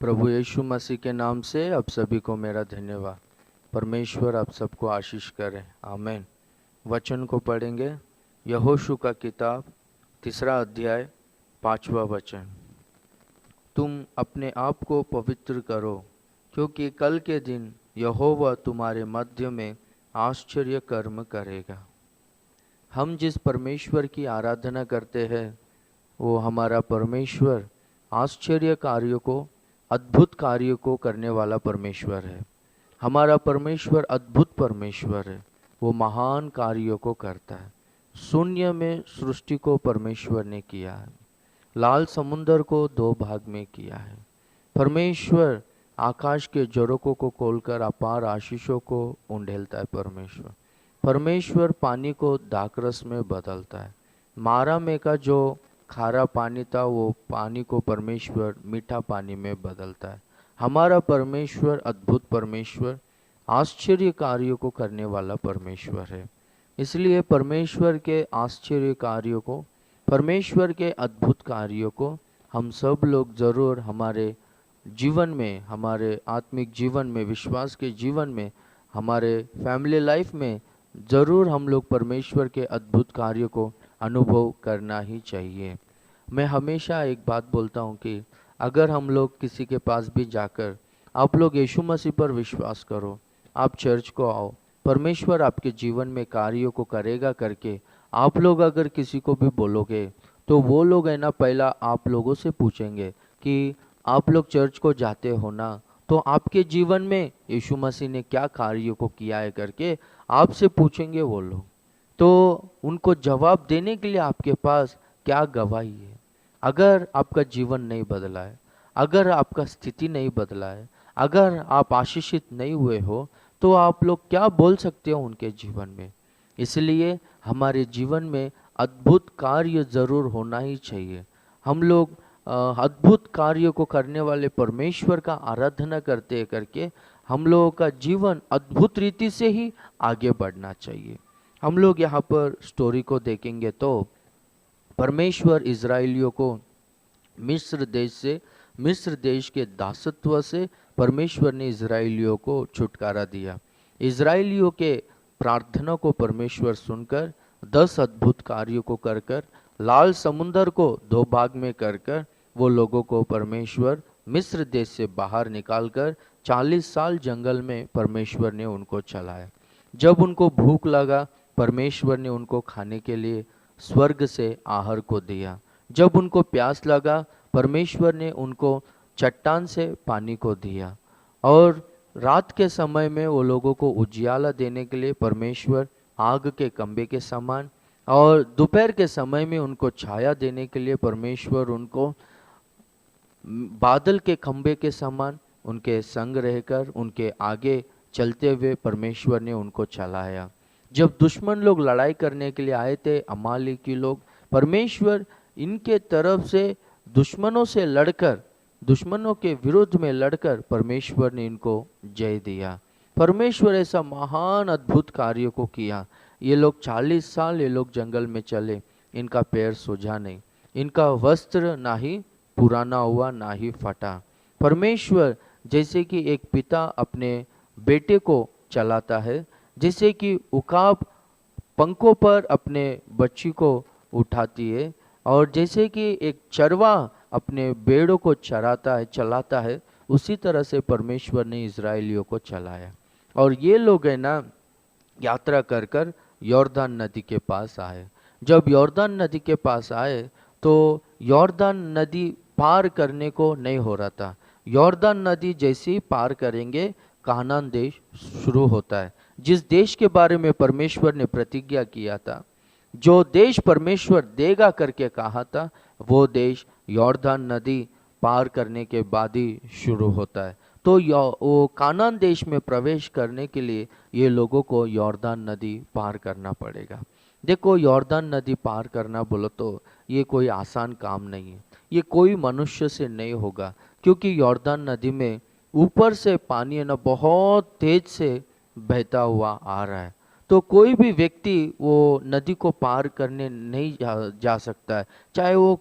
प्रभु यीशु मसीह के नाम से आप सभी को मेरा धन्यवाद। परमेश्वर आप सबको आशीष करे, आमीन। वचन को पढ़ेंगे। यहोशू का किताब 3 अध्याय 5वां वचन। तुम अपने आप को पवित्र करो, क्योंकि कल के दिन यहोवा तुम्हारे मध्य में आश्चर्य कर्म करेगा। हम जिस परमेश्वर की आराधना करते हैं वो हमारा परमेश्वर आश्चर्य कार्यों को, अद्भुत कार्यों को करने वाला परमेश्वर है। हमारा परमेश्वर अद्भुत परमेश्वर है। वो महान कार्यों को करता है। शून्य में सृष्टि को परमेश्वर ने किया है। लाल समुंदर को 2 भाग में किया है। परमेश्वर आकाश के झरोकों को खोलकर अपार आशीषों को उंडेलता है। परमेश्वर पानी को दाखरस में बदलता है। मारा में का जो खारा पानी था वो पानी को परमेश्वर मीठा पानी में बदलता है। हमारा परमेश्वर अद्भुत परमेश्वर, आश्चर्य कार्यों को करने वाला परमेश्वर है। इसलिए परमेश्वर के आश्चर्य कार्यों को, परमेश्वर के अद्भुत कार्यों को हम सब लोग ज़रूर हमारे जीवन में, हमारे आत्मिक जीवन में, विश्वास के जीवन में, हमारे फैमिली लाइफ में ज़रूर हम लोग परमेश्वर के अद्भुत कार्यों को अनुभव करना ही चाहिए। मैं हमेशा एक बात बोलता हूँ कि अगर हम लोग किसी के पास भी जाकर आप लोग यीशु मसीह पर विश्वास करो, आप चर्च को आओ, परमेश्वर आपके जीवन में कार्यों को करेगा करके आप लोग अगर किसी को भी बोलोगे तो वो लोग है ना, पहला आप लोगों से पूछेंगे कि आप लोग चर्च को जाते हो ना, तो आपके जीवन में यीशु मसीह ने क्या कार्यों को किया है करके आपसे पूछेंगे वो लोग। तो उनको जवाब देने के लिए आपके पास क्या गवाही है? अगर आपका जीवन नहीं बदला है, अगर आपका स्थिति नहीं बदला है, अगर आप आशीषित नहीं हुए हो, तो आप लोग क्या बोल सकते हो उनके जीवन में? इसलिए हमारे जीवन में अद्भुत कार्य ज़रूर होना ही चाहिए। हम लोग अद्भुत कार्यों को करने वाले परमेश्वर का आराधना करते करके हम लोगों का जीवन अद्भुत रीति से ही आगे बढ़ना चाहिए। हम लोग यहाँ पर स्टोरी को देखेंगे तो परमेश्वर इज़राइलियों को मिस्र देश के दासत्व से परमेश्वर ने इज़राइलियों को छुटकारा दिया। इज़राइलियों के प्रार्थना को परमेश्वर सुनकर 10 अद्भुत कार्यों को कर लाल समुंदर को 2 भाग में कर वो लोगों को परमेश्वर मिस्र देश से बाहर निकालकर 40 साल जंगल में परमेश्वर ने उनको चलाया। जब उनको भूख लगा, परमेश्वर ने उनको खाने के लिए स्वर्ग से आहार को दिया। जब उनको प्यास लगा, परमेश्वर ने उनको चट्टान से पानी को दिया। और रात के समय में वो लोगों को उजियाला देने के लिए परमेश्वर आग के खंभे के समान, और दोपहर के समय में उनको छाया देने के लिए परमेश्वर उनको बादल के खंभे के समान उनके संग रहकर उनके आगे चलते हुए परमेश्वर ने उनको चलाया। जब दुश्मन लोग लड़ाई करने के लिए आए थे, अमालेकी लोग, परमेश्वर इनके तरफ से दुश्मनों से लड़कर, दुश्मनों के विरुद्ध में लड़कर परमेश्वर ने इनको जय दिया। परमेश्वर ऐसा महान अद्भुत कार्यों को किया। ये लोग 40 साल ये लोग जंगल में चले, इनका पैर सूझा नहीं, इनका वस्त्र ना ही पुराना हुआ ना ही फटा। परमेश्वर जैसे कि एक पिता अपने बेटे को चलाता है, जैसे कि उकाब पंखों पर अपने बच्ची को उठाती है, और जैसे कि एक चरवा अपने भेड़ों को चलाता है, उसी तरह से परमेश्वर ने इज़राइलियों को चलाया। और ये लोग है ना, यात्रा कर यॉर्दान नदी के पास आए। जब यॉर्दान नदी के पास आए तो यॉर्दान नदी पार करने को नहीं हो रहा था। यॉर्दान नदी जैसे ही पार करेंगे कानान देश शुरू होता है, जिस देश के बारे में परमेश्वर ने प्रतिज्ञा किया था, जो देश परमेश्वर देगा करके कहा था, वो देश यॉर्दान नदी पार करने के बाद ही शुरू होता है। तो वो कानान देश में प्रवेश करने के लिए ये लोगों को यॉर्दान नदी पार करना पड़ेगा। देखो, यॉर्दान नदी पार करना बोलो तो ये कोई आसान काम नहीं है। ये कोई मनुष्य से नहीं होगा, क्योंकि यॉर्दान नदी में ऊपर से पानी है ना बहुत तेज से बहता हुआ आ रहा है। तो कोई भी व्यक्ति वो नदी को पार करने नहीं जा सकता है, चाहे वो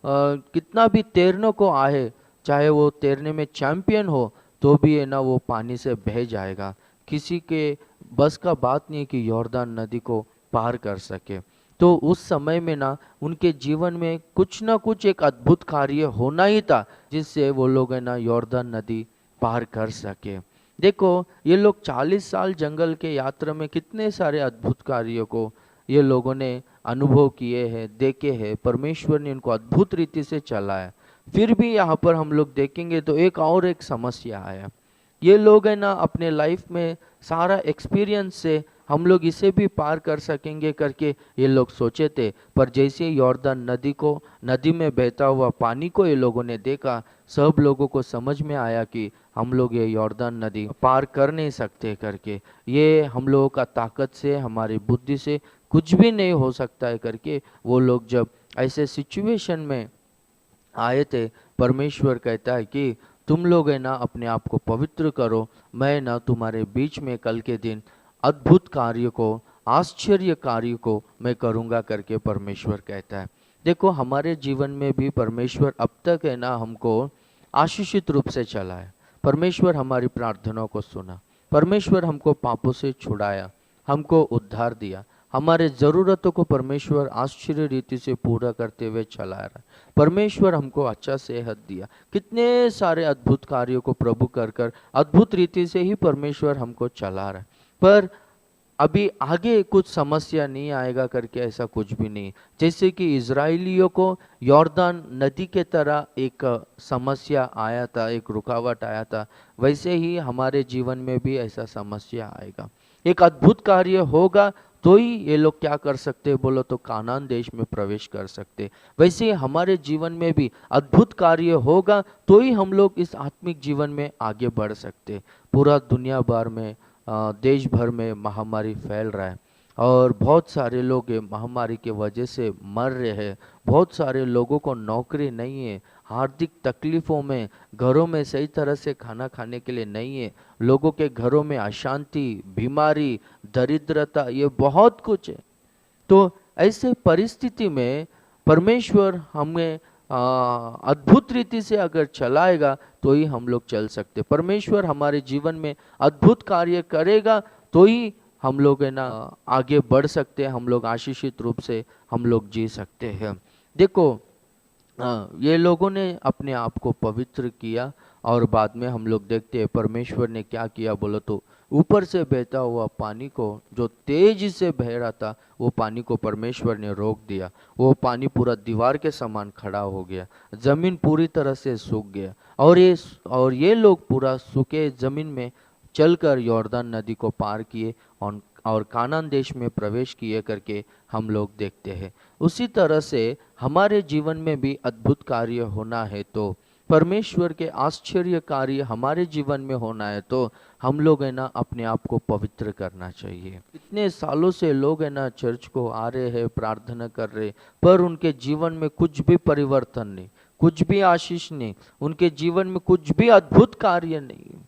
कितना भी तैरने को आए, चाहे वो तैरने में चैंपियन हो तो भी है ना वो पानी से बह जाएगा। किसी के बस का बात नहीं है कि यॉर्दान नदी को पार कर सके। तो उस समय में ना उनके जीवन में कुछ ना कुछ एक अद्भुत कार्य होना ही था जिससे वो लोग है ना यॉर्दान नदी पार कर सके। देखो ये लोग 40 साल जंगल के यात्रा में कितने सारे अद्भुत कार्यों को ये लोगों ने अनुभव किए हैं, देखे हैं। परमेश्वर ने उनको अद्भुत रीति से चलाया। फिर भी यहाँ पर हम लोग देखेंगे तो एक समस्या आया। ये लोग है ना अपने लाइफ में सारा एक्सपीरियंस से हम लोग इसे भी पार कर सकेंगे करके ये लोग सोचे थे, पर जैसे यॉर्दन नदी में बहता हुआ पानी को ये लोगों ने देखा, सब लोगों को समझ में आया कि हम लोग ये यॉर्दन नदी पार कर नहीं सकते करके, ये हम लोगों का ताकत से हमारी बुद्धि से कुछ भी नहीं हो सकता है करके वो लोग जब ऐसे सिचुएशन में आए थे, परमेश्वर कहता है कि तुम लोग है ना अपने आप को पवित्र करो, मैं ना तुम्हारे बीच में कल के दिन अद्भुत कार्य को, आश्चर्य कार्य को मैं करूँगा करके परमेश्वर कहता है। देखो हमारे जीवन में भी परमेश्वर अब तक है ना हमको आशीषित रूप से चला है। परमेश्वर हमारी प्रार्थनाओं को सुना, परमेश्वर हमको पापों से छुड़ाया, हमको उद्धार दिया, हमारे ज़रूरतों को परमेश्वर आश्चर्य रीति से पूरा करते हुए चला रहा है। परमेश्वर हमको अच्छा सेहत दिया, कितने सारे अद्भुत कार्यों को प्रभु कर कर अद्भुत रीति से ही परमेश्वर हमको चला रहा है। पर अभी आगे कुछ समस्या नहीं आएगा करके ऐसा कुछ भी नहीं। जैसे कि इजराइलियों को यॉर्दान नदी के तरह एक समस्या आया था, एक रुकावट आया था, वैसे ही हमारे जीवन में भी ऐसा समस्या आएगा। एक अद्भुत कार्य होगा तो ही ये लोग क्या कर सकते बोलो तो कानान देश में प्रवेश कर सकते। वैसे ही हमारे जीवन में भी अद्भुत कार्य होगा तो ही हम लोग इस आत्मिक जीवन में आगे बढ़ सकते। पूरा दुनिया भर में देश भर में महामारी फैल रहा है और बहुत सारे लोग ये महामारी के वजह से मर रहे हैं। बहुत सारे लोगों को नौकरी नहीं है, आर्थिक तकलीफ़ों में, घरों में सही तरह से खाना खाने के लिए नहीं है, लोगों के घरों में अशांति, बीमारी, दरिद्रता, ये बहुत कुछ है। तो ऐसे परिस्थिति में परमेश्वर हमें अद्भुत रीति से अगर चलाएगा तो ही हम लोग चल सकते। परमेश्वर हमारे जीवन में अद्भुत कार्य करेगा तो ही हम लोग है ना आगे बढ़ सकते हैं, हम लोग आशीषित रूप से हम लोग जी सकते हैं। देखो ये लोगों ने अपने आप को पवित्र किया और बाद में हम लोग देखते हैं परमेश्वर ने क्या किया बोलो तो ऊपर से बहता हुआ पानी को, जो तेजी से बह रहा था, वो पानी को परमेश्वर ने रोक दिया। वो पानी पूरा दीवार के समान खड़ा हो गया, जमीन पूरी तरह से सूख गया और ये लोग पूरा सूखे जमीन में चलकर यॉर्दन नदी को पार किए और कानान देश में प्रवेश किए करके हम लोग देखते हैं। उसी तरह से हमारे जीवन में भी अद्भुत कार्य होना है तो परमेश्वर के आश्चर्य कार्य हमारे जीवन में होना है तो हम लोग है ना अपने आप को पवित्र करना चाहिए। इतने सालों से लोग है ना चर्च को आ रहे हैं, प्रार्थना कर रहे, पर उनके जीवन में कुछ भी परिवर्तन नहीं, कुछ भी आशीष नहीं, उनके जीवन में कुछ भी अद्भुत कार्य नहीं।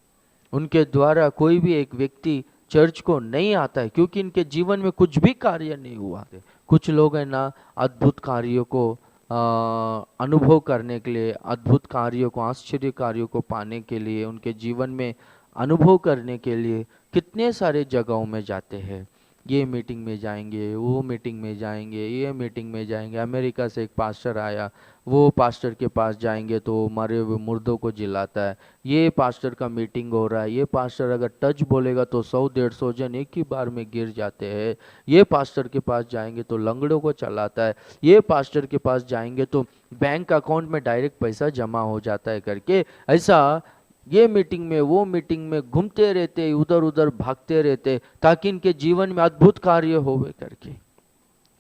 उनके द्वारा कोई भी एक व्यक्ति चर्च को नहीं आता है क्योंकि इनके जीवन में कुछ भी कार्य नहीं हुआ। कुछ लोग है ना अद्भुत कार्यों को अनुभव करने के लिए, अद्भुत कार्यों को, आश्चर्य कार्यों को पाने के लिए, उनके जीवन में अनुभव करने के लिए कितने सारे जगहों में जाते हैं। ये मीटिंग में जाएंगे, वो मीटिंग में जाएंगे, ये मीटिंग में जाएंगे। अमेरिका से एक पास्टर आया, वो पास्टर के पास जाएंगे तो मरे हुए मुर्दों को जिलाता है। ये पास्टर का मीटिंग हो रहा है, ये पास्टर अगर टच बोलेगा तो 100-150 जन एक ही बार में गिर जाते हैं। ये पास्टर के पास जाएंगे तो लंगड़ों को चलाता है। ये पास्टर के पास जाएंगे तो बैंक अकाउंट में डायरेक्ट पैसा जमा हो जाता है करके, ऐसा ये मीटिंग में वो मीटिंग में घूमते रहते, उधर उधर भागते रहते ताकि इनके जीवन में अद्भुत कार्य होवे करके।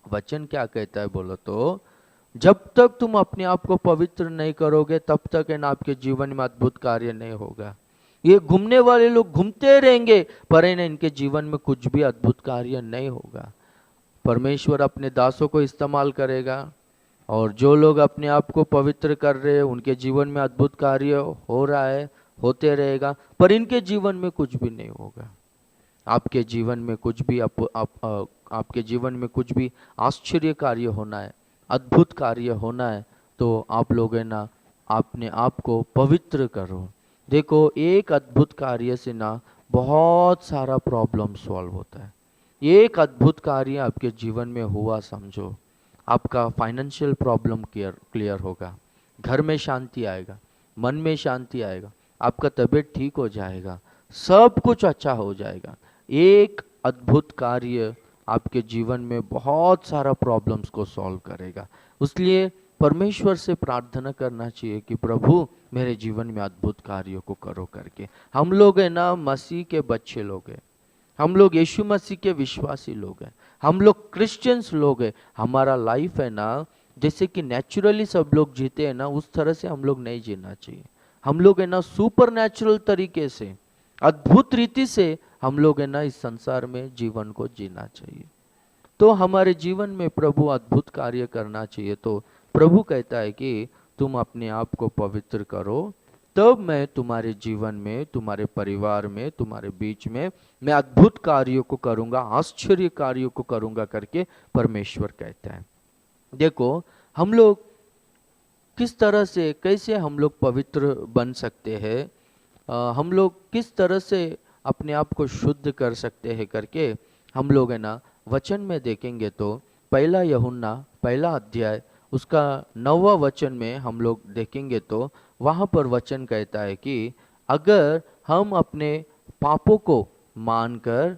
वचन क्या कहता है बोलो तो जब तक तुम अपने आप को पवित्र नहीं करोगे तब तक है ना आपके जीवन में अद्भुत कार्य नहीं होगा। ये घूमने वाले लोग घूमते रहेंगे पर है ना इनके जीवन में कुछ भी अद्भुत कार्य नहीं होगा। परमेश्वर अपने दासों को इस्तेमाल करेगा और जो लोग अपने आप को पवित्र कर रहे हैं उनके जीवन में अद्भुत कार्य हो रहा है, होते रहेगा, पर इनके जीवन में कुछ भी नहीं होगा। आपके जीवन में कुछ भी आपके जीवन में कुछ भी आश्चर्य कार्य होना है, अद्भुत कार्य होना है तो आप लोग है ना अपने आप को पवित्र करो। देखो, एक अद्भुत कार्य से ना बहुत सारा प्रॉब्लम सॉल्व होता है। एक अद्भुत कार्य आपके जीवन में हुआ समझो, आपका फाइनेंशियल प्रॉब्लम क्लियर होगा, घर में शांति आएगा, मन में शांति आएगा, आपका तबीयत ठीक हो जाएगा, सब कुछ अच्छा हो जाएगा। एक अद्भुत कार्य आपके जीवन में बहुत सारा प्रॉब्लम्स को सॉल्व करेगा। इसलिए परमेश्वर से प्रार्थना करना चाहिए कि प्रभु मेरे जीवन में अद्भुत कार्यों को करो करके। हम लोग है ना मसीह के बच्चे लोग हैं, हम लोग यीशु मसीह के विश्वासी लोग हैं, हम लोग क्रिश्चियंस लोग हैं। हमारा लाइफ है ना जैसे कि नेचुरली सब लोग जीते हैं ना, उस तरह से हम लोग नहीं जीना चाहिए। हम लोग है ना सुपर नेचुरल तरीके से, अद्भुत रीति से हम लोग है ना इस संसार में जीवन को जीना चाहिए। तो हमारे जीवन में प्रभु अद्भुत कार्य करना चाहिए। तो प्रभु कहता है कि तुम अपने आप को पवित्र करो, तब मैं तुम्हारे जीवन में, तुम्हारे परिवार में, तुम्हारे बीच में मैं अद्भुत कार्यों को करूंगा, आश्चर्य कार्यों को करूंगा करके परमेश्वर कहता है। देखो, हम लोग किस तरह से, कैसे हम लोग पवित्र बन सकते हैं, हम लोग किस तरह से अपने आप को शुद्ध कर सकते हैं करके हम लोग है ना वचन में देखेंगे। तो पहला यूहन्ना पहला अध्याय उसका 9वां वचन में हम लोग देखेंगे तो वहाँ पर वचन कहता है कि अगर हम अपने पापों को मानकर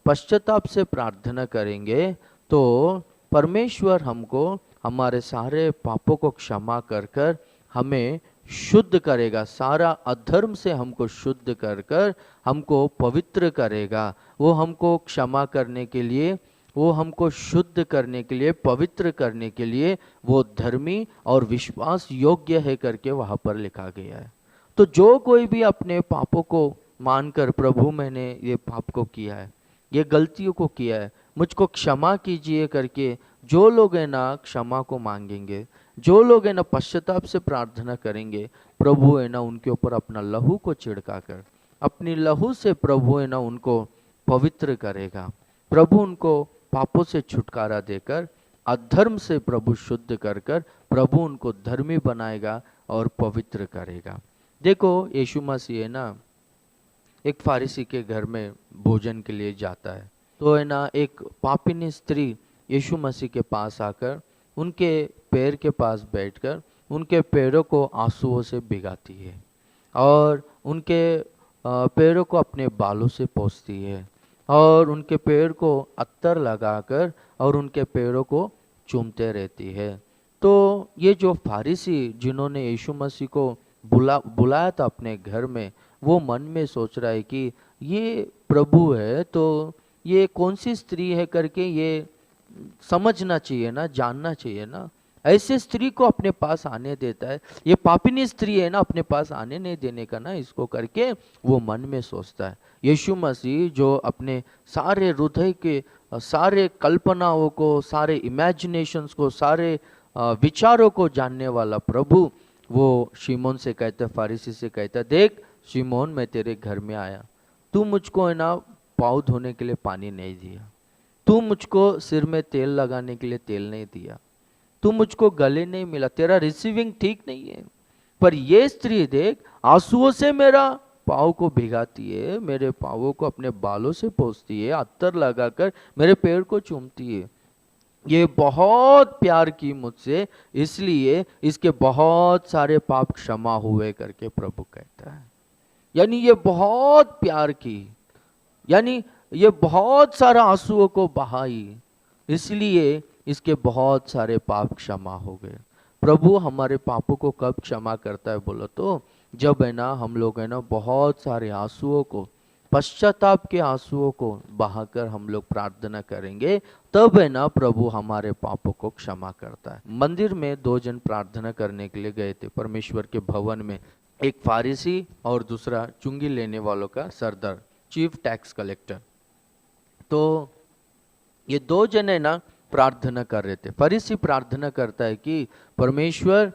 पश्चाताप से प्रार्थना करेंगे तो परमेश्वर हमको हमारे सारे पापों को क्षमा कर कर हमें शुद्ध करेगा, सारा अधर्म से हमको शुद्ध कर कर हमको पवित्र करेगा। वो हमको क्षमा करने के लिए, वो हमको शुद्ध करने के लिए, पवित्र करने के लिए वो धर्मी और विश्वास योग्य है करके वहाँ पर लिखा गया है। तो जो कोई भी अपने पापों को मानकर प्रभु मैंने ये पाप को किया है, ये गलतियों को किया है, मुझको क्षमा कीजिए करके जो लोग है ना क्षमा को मांगेंगे, जो लोग है ना पश्चाताप से प्रार्थना करेंगे, प्रभु है ना उनके ऊपर अपना लहू को छिड़का कर, अपनी लहू से प्रभु है ना उनको पवित्र करेगा। प्रभु उनको पापों से छुटकारा देकर, अधर्म से प्रभु शुद्ध कर कर प्रभु उनको धर्मी बनाएगा और पवित्र करेगा। देखो, यीशु मसीह है ना एक फारिसी के घर में भोजन के लिए जाता है, तो है ना एक पापिनी स्त्री यीशु मसीह के पास आकर उनके पैर के पास बैठकर उनके पैरों को आंसुओं से भिगाती है और उनके पैरों को अपने बालों से पोंछती है और उनके पैर को अत्तर लगाकर और उनके पैरों को चूमते रहती है। तो ये जो फारिसी जिन्होंने यीशु मसीह को बुलाया था अपने घर में, वो मन में सोच रहा है कि ये प्रभु है तो ये कौन सी स्त्री है करके ये समझना चाहिए ना, जानना चाहिए ना। ऐसे स्त्री को अपने पास आने देता है, ये पापिनी स्त्री है ना, अपने पास आने नहीं देने का ना इसको करके वो मन में सोचता है। यीशु मसीह जो अपने सारे हृदय के सारे कल्पनाओं को, सारे इमेजिनेशंस को, सारे विचारों को जानने वाला प्रभु, वो शिमोन से कहता है, फारिसी से कहता है, देख शिमोन, मैं तेरे घर में आया, तू मुझको है ना पाँव धोने के लिए पानी नहीं दिया, तू मुझको सिर में तेल लगाने के लिए तेल नहीं दिया, तू मुझको गले नहीं मिला, तेरा रिसीविंग ठीक नहीं है। पर ये स्त्री देख आंसुओं से मेरा पाँव को भिगाती है, मेरे पाँवों को अपने बालों से पोंछती है, अत्तर लगाकर मेरे पैर को चूमती है, ये बहुत प्यार की मुझसे, इसलिए इसके बहुत सारे पाप क्षमा हुए करके प्रभु कहता है। यानी ये बहुत प्यार की, यानी ये बहुत सारा आंसुओं को बहाई, इसलिए इसके बहुत सारे पाप क्षमा हो गए। प्रभु हमारे पापों को कब क्षमा करता है बोलो तो जब है ना हम लोग है ना बहुत सारे आंसुओं को, पश्चाताप के आंसुओं को बहाकर हम लोग प्रार्थना करेंगे, तब है ना प्रभु हमारे पापों को क्षमा करता है। मंदिर में 2 जन प्रार्थना करने के लिए गए थे परमेश्वर के भवन में, एक फारिसी और दूसरा चुंगी लेने वालों का सरदार, चीफ टैक्स कलेक्टर। तो ये 2 जन है ना प्रार्थना कर रहे थे। फरीसी प्रार्थना करता है कि परमेश्वर,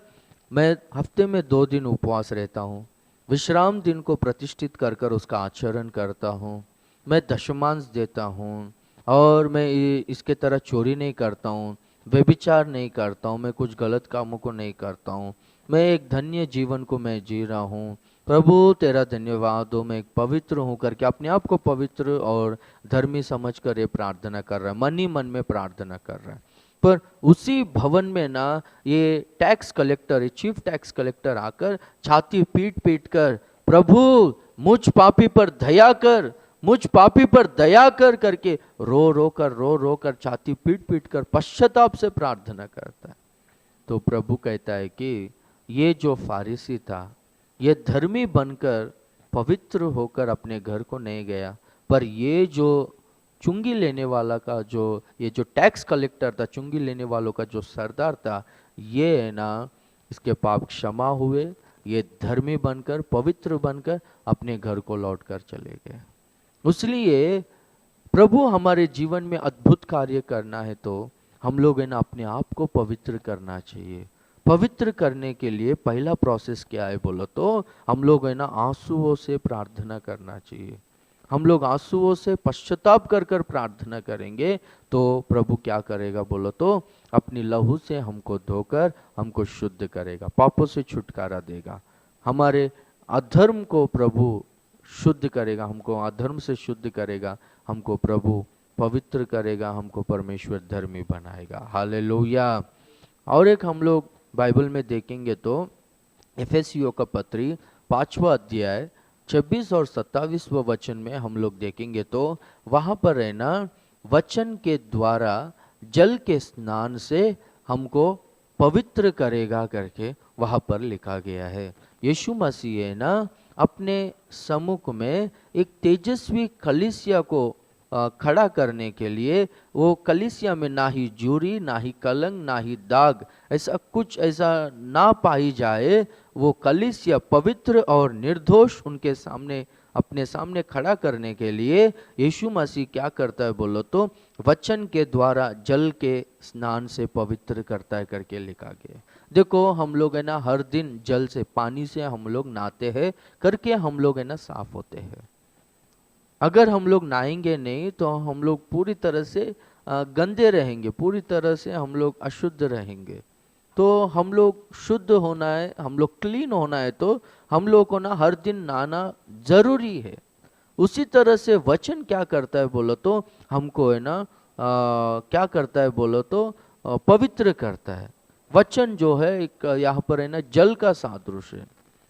मैं हफ्ते में 2 दिन उपवास रहता हूँ, विश्राम दिन को प्रतिष्ठित कर कर उसका आचरण करता हूँ, मैं दशमांश देता हूँ और मैं इसके तरह चोरी नहीं करता हूँ, व्यभिचार नहीं करता हूँ, मैं कुछ गलत कामों को नहीं करता हूँ, मैं एक धन्य जीवन को मैं जी रहा हूँ। प्रभु तेरा धन्यवाद हो, मैं एक पवित्र हूँ करके अपने आप को पवित्र और धर्मी समझ कर ये प्रार्थना कर रहा है, मन ही मन में प्रार्थना कर रहा है। पर उसी भवन में ना ये टैक्स कलेक्टर, ये चीफ टैक्स कलेक्टर आकर छाती पीट पीट कर, प्रभु मुझ पापी पर दया कर, मुझ पापी पर दया कर करके रो रो कर छाती पीट पीट कर पश्चाताप से प्रार्थना करता है। तो प्रभु कहता है कि ये जो फारिसी था, ये धर्मी बनकर पवित्र होकर अपने घर को नहीं गया, पर ये जो चुंगी लेने वाला का जो, ये जो टैक्स कलेक्टर था, चुंगी लेने वालों का जो सरदार था, ये है ना इसके पाप क्षमा हुए, ये धर्मी बनकर पवित्र बनकर अपने घर को लौट कर चले गए। इसलिए प्रभु हमारे जीवन में अद्भुत कार्य करना है तो हम लोग है ना अपने आप को पवित्र करना चाहिए। पवित्र करने के लिए पहला प्रोसेस क्या है बोलो तो हम लोग है ना आंसुओं से प्रार्थना करना चाहिए। हम लोग आंसुओं से पश्चाताप कर कर प्रार्थना करेंगे तो प्रभु क्या करेगा बोलो तो अपनी लहू से हमको धोकर हमको शुद्ध करेगा, पापों से छुटकारा देगा, हमारे अधर्म को प्रभु शुद्ध करेगा, हमको अधर्म से शुद्ध करेगा, हमको प्रभु पवित्र करेगा, हमको परमेश्वर धर्मी बनाएगा। हालेलुया। और एक हम लोग बाइबल में देखेंगे तो एफेसियों का पत्री 5वां अध्याय 26 और 27वां वचन में हम लोग देखेंगे तो वहाँ पर है ना वचन के द्वारा जल के स्नान से हमको पवित्र करेगा करके वहाँ पर लिखा गया है। यीशु मसीह है ना अपने सम्मुख में एक तेजस्वी कलीसिया को खड़ा करने के लिए, वो कलीसिया में ना ही जूरी, ना ही कलंक, ना ही दाग, ऐसा कुछ ऐसा ना पाई जाए, वो कलीसिया पवित्र और निर्दोष उनके सामने अपने सामने खड़ा करने के लिए यीशु मसीह क्या करता है बोलो तो वचन के द्वारा जल के स्नान से पवित्र करता है करके लिखा गया। देखो हम लोग है ना हर दिन जल से, पानी से हम लोग नहाते हैं करके हम लोग है ना साफ होते हैं। अगर हम लोग नहाएंगे नहीं तो हम लोग पूरी तरह से गंदे रहेंगे, पूरी तरह से हम लोग अशुद्ध रहेंगे। तो हम लोग शुद्ध होना है, हम लोग क्लीन होना है तो हम लोग को ना हर दिन नहाना जरूरी है। उसी तरह से वचन क्या करता है बोलो तो हमको है ना क्या करता है बोलो तो पवित्र करता है। वचन जो है एक यहाँ पर है ना जल का सादृश्य है।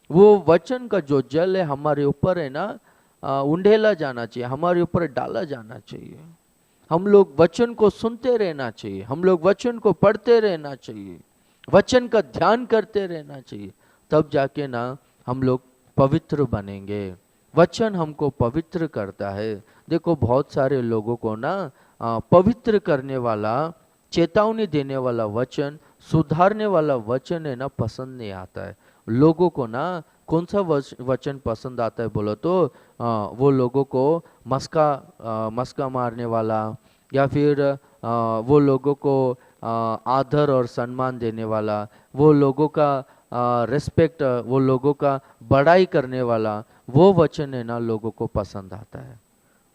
वो वचन का जो जल है हमारे ऊपर है ना उंडेला जाना चाहिए, हमारे ऊपर डाला जाना चाहिए। हम लोग वचन को सुनते रहना चाहिए, हम लोग वचन को पढ़ते रहना चाहिए, वचन का ध्यान करते रहना चाहिए, तब जाके ना हम लोग पवित्र बनेंगे। वचन हमको पवित्र करता है। देखो बहुत सारे लोगों को ना पवित्र करने वाला, चेतावनी देने वाला वचन, सुधारने वाला वचन है ना पसंद नहीं आता है। लोगों को ना कौन सा वचन पसंद आता है बोलो तो वो लोगों को मस्का मारने वाला, या फिर वो लोगों को आदर और सम्मान देने वाला, वो लोगों का रिस्पेक्ट, वो लोगों का बड़ाई करने वाला, वो वचन है ना लोगों को पसंद आता है।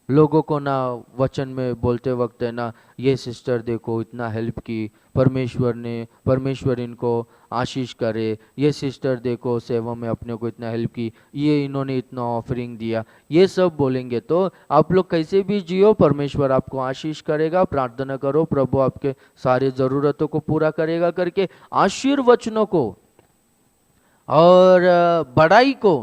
लोगों को ना वचन में बोलते वक्त है ना ये सिस्टर देखो इतना हेल्प की, परमेश्वर इनको आशीष करे, ये सिस्टर देखो सेवा में अपने को इतना हेल्प की, ये इन्होंने इतना ऑफरिंग दिया, ये सब बोलेंगे तो आप लोग कैसे भी जियो, परमेश्वर आपको आशीष करेगा। प्रार्थना करो प्रभु आपके सारे ज़रूरतों को पूरा करेगा करके आशीर्वचनों को और बड़ाई को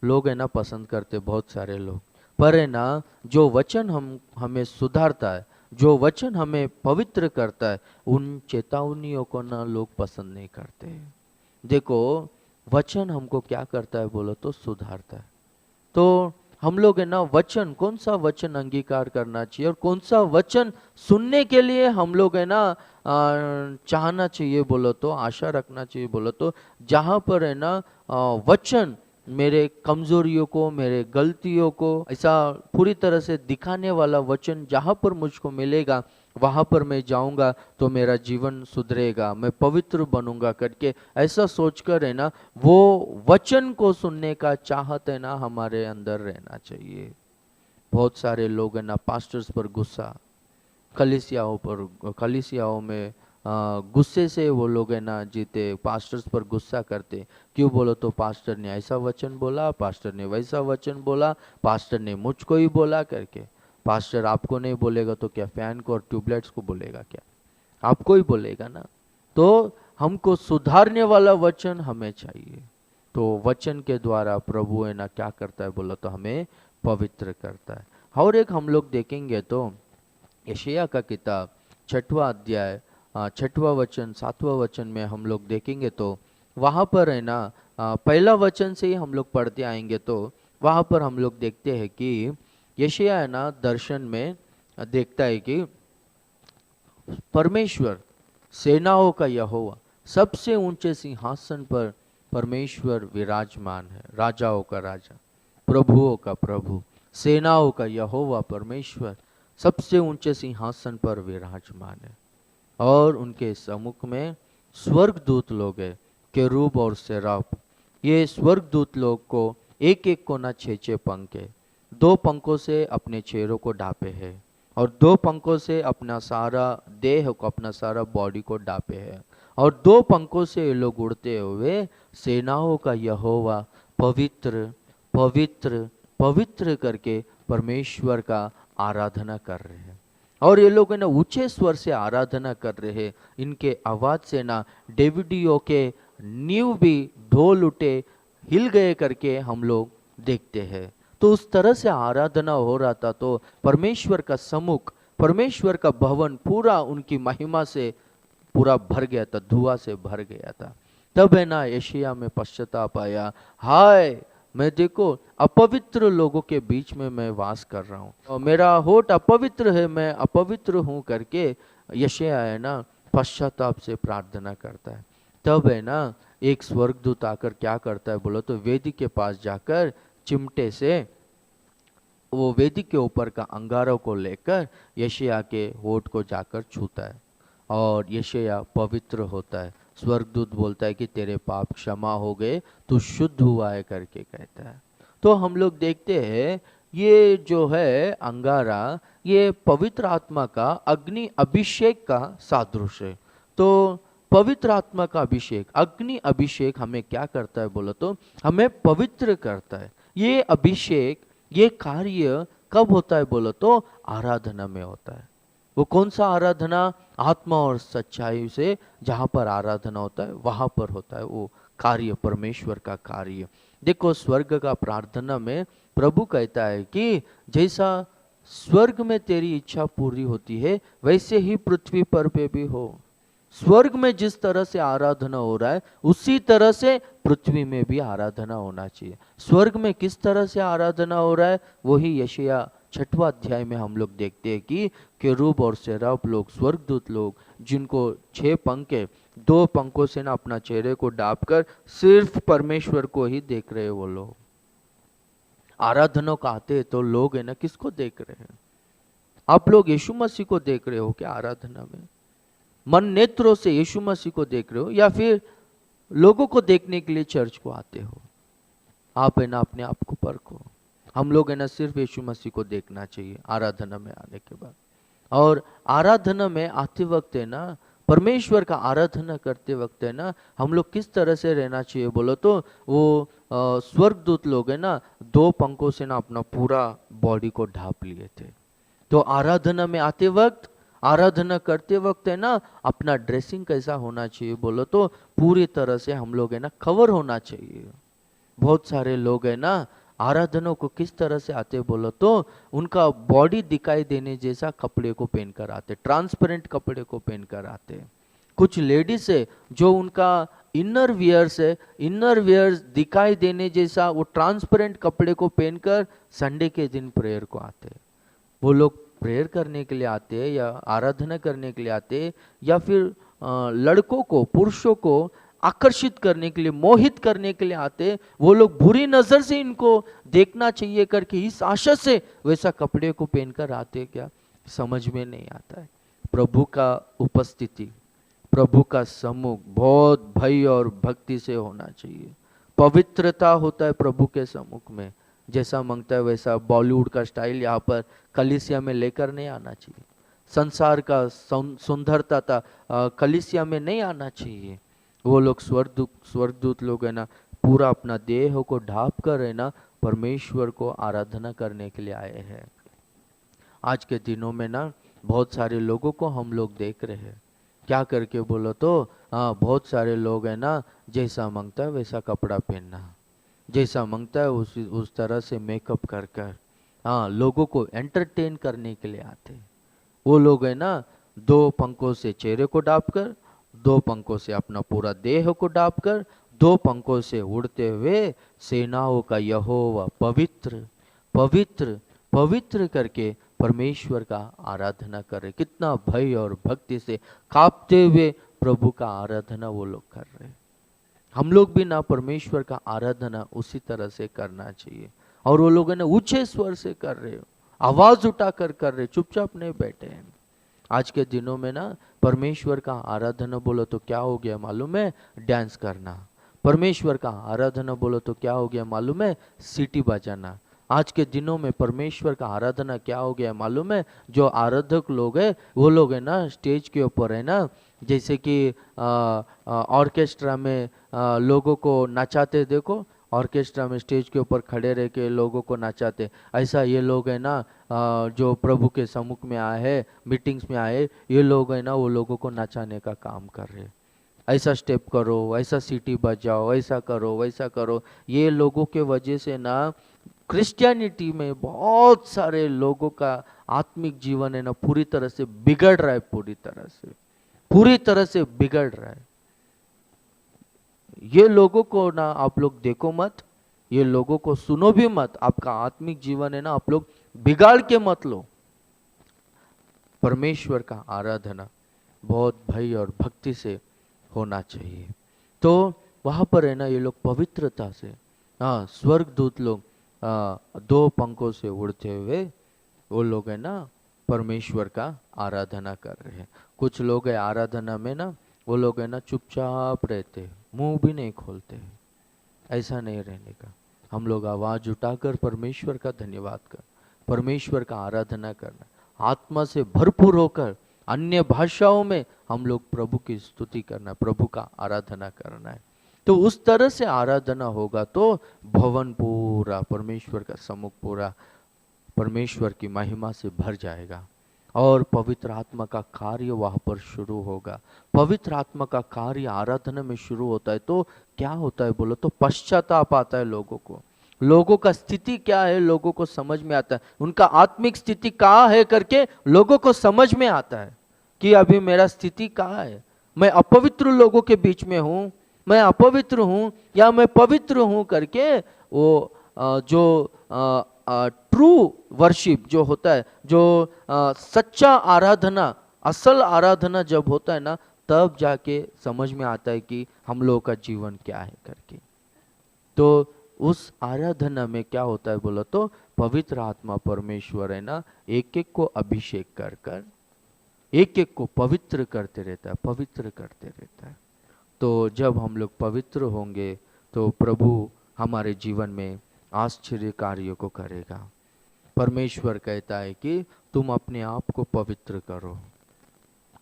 लोग है ना पसंद करते, बहुत सारे लोग। पर है ना जो वचन हमें सुधारता है, जो वचन हमें पवित्र करता है, उन चेतावनियों को ना लोग पसंद नहीं करते। देखो वचन हमको क्या करता है बोलो तो सुधारता है। तो हम लोग है ना वचन, कौन सा वचन अंगीकार करना चाहिए और कौन सा वचन सुनने के लिए हम लोग है ना चाहना चाहिए बोलो तो, आशा रखना चाहिए बोलो तो, जहाँ पर है ना वचन मेरे कमजोरियों को, मेरे गलतियों को ऐसा पूरी तरह से दिखाने वाला वचन जहाँ पर मुझको मिलेगा वहाँ पर मैं जाऊँगा तो मेरा जीवन सुधरेगा, मैं पवित्र बनूंगा करके ऐसा सोचकर है ना वो वचन को सुनने का चाहत है ना हमारे अंदर रहना चाहिए। बहुत सारे लोग है ना पास्टर्स पर गुस्सा, कलीसियाओं में गुस्से से वो लोग है ना जीते, पास्टर्स पर गुस्सा करते। क्यों बोलो तो पास्टर ने ऐसा वचन बोला, पास्टर ने वैसा वचन बोला, पास्टर ने मुझको ही बोला करके। पास्टर आपको नहीं बोलेगा तो क्या फैन को और ट्यूबलाइट्स को बोलेगा क्या? आपको ही बोलेगा ना। तो हमको सुधारने वाला वचन हमें चाहिए। तो वचन के द्वारा प्रभु है ना क्या करता है बोला तो हमें पवित्र करता है। और एक हम लोग देखेंगे तो यशायाह का किताब 6वां अध्याय 6वां वचन 7वां वचन में हम लोग देखेंगे तो वहाँ पर है ना पहला वचन से ही हम लोग पढ़ते आएंगे तो वहाँ पर हम लोग देखते हैं कि यशायाह है ना दर्शन में देखता है कि परमेश्वर सेनाओं का यहोवा सबसे ऊंचे सिंहासन पर परमेश्वर विराजमान है, राजाओं का राजा, प्रभुओं का प्रभु, सेनाओं का यहोवा परमेश्वर सबसे ऊंचे सिंहासन पर विराजमान है। और उनके सम्मुख में स्वर्गदूत लोग हैं, केरूब और सेराफ। ये स्वर्गदूत लोग को एक एक को ना 6 पंख है, 2 पंखों से अपने चेहरों को ढांपे है और 2 पंखों से अपना सारा देह को, अपना सारा बॉडी को ढांपे है। और 2 पंखों से ये लोग उड़ते हुए सेनाओं का यहोवा पवित्र पवित्र पवित्र करके परमेश्वर का आराधना कर रहे हैं। और ये लोग ना ऊंचे स्वर से आराधना कर रहे हैं। इनके आवाज से ना डेविडियो के नींव भी ढोल उठे, हिल गए करके हम लोग देखते हैं। तो उस तरह से आराधना हो रहा था। तो परमेश्वर का सम्मुख, परमेश्वर का भवन पूरा उनकी महिमा से पूरा भर गया था, धुआं से भर गया था। तब है ना यशायाह में पश्चाताप आया, हाय मैं देखो अपवित्र लोगों के बीच में मैं वास कर रहा हूँ और मेरा होठ अपवित्र है, मैं अपवित्र हूँ करके यशायाह है ना पश्चाताप से प्रार्थना करता है। तब है ना एक स्वर्गदूत आकर क्या करता है बोलो तो वेदी के पास जाकर चिमटे से वो वेदी के ऊपर का अंगारों को लेकर यशायाह के होठ को जाकर छूता है और यशायाह पवित्र होता है। स्वर्गदूत बोलता है कि तेरे पाप क्षमा हो गए, तू शुद्ध हुआ है करके कहता है। तो हम लोग देखते हैं ये जो है अंगारा, ये पवित्र आत्मा का अग्नि अभिषेक का सादृश है। तो पवित्र आत्मा का अभिषेक, अग्नि अभिषेक हमें क्या करता है बोलो तो हमें पवित्र करता है। ये अभिषेक, ये कार्य कब होता है बोलो तो आराधना में होता है। वो कौन सा आराधना? आत्मा और सच्चाई से जहाँ पर आराधना होता है वहाँ पर होता है वो कार्य, परमेश्वर का कार्य। देखो स्वर्ग का प्रार्थना में प्रभु कहता है कि जैसा स्वर्ग में तेरी इच्छा पूरी होती है वैसे ही पृथ्वी पर पे भी हो। स्वर्ग में जिस तरह से आराधना हो रहा है उसी तरह से पृथ्वी में भी आराधना होना चाहिए। स्वर्ग में किस तरह से आराधना हो रहा है वही यशायाह 6वां अध्याय में हम लोग देखते हैं कि केरूब और सेराफ लोग, स्वर्गदूत लोग जिनको 6 पंख है, 2 पंखों से ना अपना चेहरे को ढांपकर सिर्फ परमेश्वर को ही देख रहे हैं। वो लोग आराधना को आते तो लोग है ना किसको देख रहे हैं? आप लोग यीशु मसीह को देख रहे हो क्या आराधना में? मन नेत्रों से यीशु मसीह को देख रहे हो या फिर लोगों को देखने के लिए चर्च को आते हो? आप है ना अपने आप को परखो। हम लोग है ना सिर्फ यीशु मसीह को देखना चाहिए आराधना में आने के बाद। और आराधना में आते वक्त है ना, परमेश्वर का आराधना करते वक्त है ना हम लोग किस तरह से रहना चाहिए बोलो तो वो स्वर्गदूत लोग है ना 2 पंखों से ना अपना पूरा बॉडी को ढांप लिए थे। तो आराधना में आते वक्त, आराधना करते वक्त है ना अपना ड्रेसिंग कैसा होना चाहिए बोलो तो पूरी तरह से हम लोग है ना कवर होना चाहिए। बहुत सारे लोग है ना आराधना को किस तरह से आते बोलो तो उनका बॉडी दिखाई देने जैसा कपड़े को पहनकर आते, ट्रांसपेरेंट कपड़े को पहनकर आते। कुछ लेडीज है जो उनका इनर वियर्स है, इनर वियर्स दिखाई देने जैसा वो ट्रांसपेरेंट कपड़े को पहनकर संडे के दिन प्रेयर को आते। वो लोग प्रेयर करने के लिए आते हैं या आराधना करने के लिए आते या फिर लड़कों को, पुरुषों को आकर्षित करने के लिए, मोहित करने के लिए आते। वो लोग बुरी नजर से इनको देखना चाहिए करके इस आशा से वैसा कपड़े को पहनकर आते। क्या समझ में नहीं आता है। प्रभु का उपस्थिति, प्रभु का सम्मुख बहुत भय और भक्ति से होना चाहिए। पवित्रता होता है प्रभु के सम्मुख में। जैसा मांगता है वैसा बॉलीवुड का स्टाइल यहाँ पर कलीसिया में लेकर नहीं आना चाहिए। संसार का सुंदरता था कलीसिया में नहीं आना चाहिए। वो लोग स्वर्गदूत लोग है ना, पूरा अपना देह को ढाप कर है ना परमेश्वर को आराधना करने के लिए आए हैं। आज के दिनों में ना बहुत सारे लोगों को हम लोग देख रहे हैं, क्या करके बोलो तो हाँ, बहुत सारे लोग है ना जैसा मांगता है वैसा कपड़ा पहनना, जैसा मांगता है उस तरह से मेकअप कर कर हाँ लोगों को एंटरटेन करने के लिए आते। वो लोग है ना 2 पंखों से चेहरे को ढाप कर, 2 पंखों से अपना पूरा देह को ढाप कर, 2 पंखों से उड़ते हुए सेनाओं का यहोवा पवित्र पवित्र पवित्र करके परमेश्वर का आराधना कर रहे। कितना भय और भक्ति से कांपते हुए प्रभु का आराधना वो लोग कर रहे। हम लोग भी ना परमेश्वर का आराधना उसी तरह से करना चाहिए। और वो लोग ना ऊंचे स्वर से कर रहे, आवाज उठाकर कर रहे, चुपचाप नहीं बैठे हैं। आज के दिनों में ना परमेश्वर का आराधना बोलो तो क्या हो गया मालूम है? डांस करना। परमेश्वर का आराधना बोलो तो क्या हो गया मालूम है? सीटी बजाना। आज के दिनों में परमेश्वर का आराधना क्या हो गया मालूम है? जो आराधक लोग है वो लोग है ना स्टेज के ऊपर है ना, जैसे कि ऑर्केस्ट्रा में लोगों को नचाते देखो, ऑर्केस्ट्रा में स्टेज के ऊपर खड़े रह के लोगों को नचाते, ऐसा ये लोग है ना जो प्रभु के सम्मुख में आए हैं, मीटिंग्स में आए, ये लोग है ना वो लोगों को नचाने का काम कर रहे। ऐसा स्टेप करो, ऐसा सीटी बजाओ, ऐसा करो, वैसा करो। ये लोगों के वजह से ना क्रिश्चियनिटी में बहुत सारे लोगों का आत्मिक जीवन है ना पूरी तरह से बिगड़ रहा है, पूरी तरह से बिगड़ रहा है। ये लोगों को ना आप लोग देखो मत, ये लोगों को सुनो भी मत। आपका आत्मिक जीवन है ना आप लोग बिगाड़ के मत लो। परमेश्वर का आराधना बहुत भय और भक्ति से होना चाहिए। तो वहां पर है ना ये लोग पवित्रता से, हाँ स्वर्गदूत लोग 2 पंखों से उड़ते हुए वो लोग है ना परमेश्वर का आराधना कर रहे हैं। कुछ लोग है आराधना में ना वो लोग है ना चुपचाप रहते, मुंह भी नहीं खोलते। ऐसा नहीं रहने का। हम लोग आवाज उठाकर परमेश्वर का धन्यवाद कर, परमेश्वर का आराधना करना, आत्मा से भरपूर होकर अन्य भाषाओं में हम लोग प्रभु की स्तुति करना, प्रभु का आराधना करना है। तो उस तरह से आराधना होगा तो भवन पूरा परमेश्वर का सम्मुख पूरा परमेश्वर की महिमा से भर जाएगा और पवित्र आत्मा का कार्य वहां पर शुरू होगा। पवित्र आत्मा का कार्य आराधना में शुरू होता है तो क्या होता है बोलो तो पश्चाताप आता है लोगों को। लोगों का स्थिति क्या है लोगों को समझ में आता है, उनका आत्मिक स्थिति कहाँ है करके लोगों को समझ में आता है कि अभी मेरा स्थिति कहाँ है। मैं अपवित्र लोगों के बीच में हूँ, मैं अपवित्र हूँ या मैं पवित्र हूँ करके वो जो ट्रू वर्शिप जो होता है, जो सच्चा आराधना, असल आराधना जब होता है ना तब जाके समझ में आता है कि हम लोगों का जीवन क्या है करके। तो उस आराधना में क्या होता है बोलो तो पवित्र आत्मा परमेश्वर है ना एक एक को अभिषेक कर कर एक एक को पवित्र करते रहता है, पवित्र करते रहता है। तो जब हम लोग पवित्र होंगे तो प्रभु हमारे जीवन में आश्चर्य कार्यों को करेगा। परमेश्वर कहता है कि तुम अपने आप को पवित्र करो,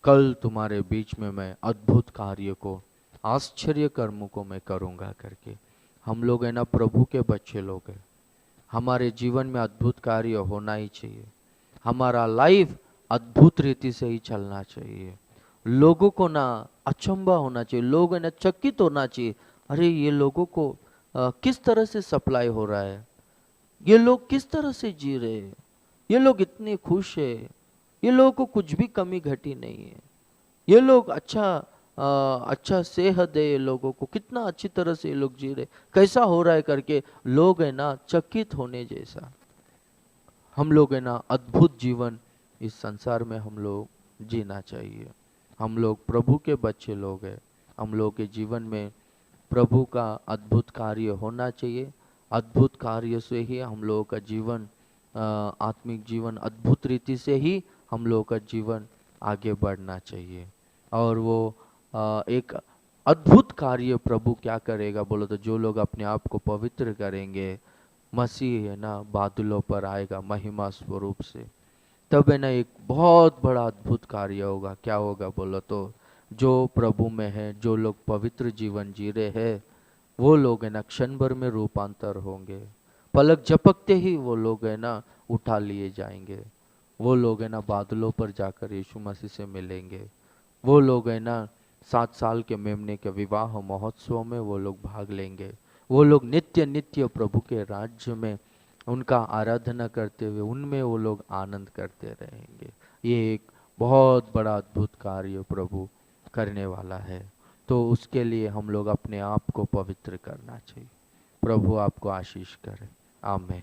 कल तुम्हारे बीच में मैं अद्भुत कार्य को, आश्चर्य कर्मों को मैं करूंगा करके। हम लोग है ना प्रभु के बच्चे लोग हैं, हमारे जीवन में अद्भुत कार्य होना ही चाहिए। हमारा लाइफ अद्भुत रीति से ही चलना चाहिए। लोगों को ना अचंभा होना चाहिए, लोग है ना चकित होना चाहिए, अरे ये लोगों को किस तरह से सप्लाई हो रहा है, ये लोग किस तरह से जी रहे हैं, ये लोग इतने खुश है, ये लोगों को कुछ भी कमी घटी नहीं है, ये लोग अच्छा सेहत है, ये लोगों को कितना अच्छी तरह से ये लोग जी रहे, कैसा हो रहा है करके लोग है ना चकित होने जैसा। हम लोग है ना अद्भुत जीवन इस संसार में हम लोग जीना चाहिए। हम लोग प्रभु के बच्चे लोग हैं, हम लोग के जीवन में प्रभु का अद्भुत कार्य होना चाहिए। अद्भुत कार्य से ही हम लोगों का जीवन, आत्मिक जीवन अद्भुत रीति से ही हम लोगों का जीवन आगे बढ़ना चाहिए। और वो एक अद्भुत कार्य प्रभु क्या करेगा बोलो तो जो लोग अपने आप को पवित्र करेंगे, मसीह है ना बादलों पर आएगा महिमा स्वरूप से, तब है ना एक बहुत बड़ा अद्भुत कार्य होगा। क्या होगा बोलो तो, जो प्रभु में है, जो लोग पवित्र जीवन जी रहे हैं, वो लोग है ना क्षण भर में रूपांतर होंगे। पलक झपकते ही वो लोग है ना उठा लिए जाएंगे। वो लोग है ना बादलों पर जाकर यीशु मसीह से मिलेंगे। वो लोग है ना 7 साल के मेमने के विवाह महोत्सव में वो लोग भाग लेंगे। वो लोग नित्य नित्य प्रभु के राज्य में उनका आराधना करते हुए उनमें वो लोग आनंद करते रहेंगे। ये एक बहुत बड़ा अद्भुत कार्य प्रभु करने वाला है। तो उसके लिए हम लोग अपने आप को पवित्र करना चाहिए। प्रभु आपको आशीष करे। आमीन।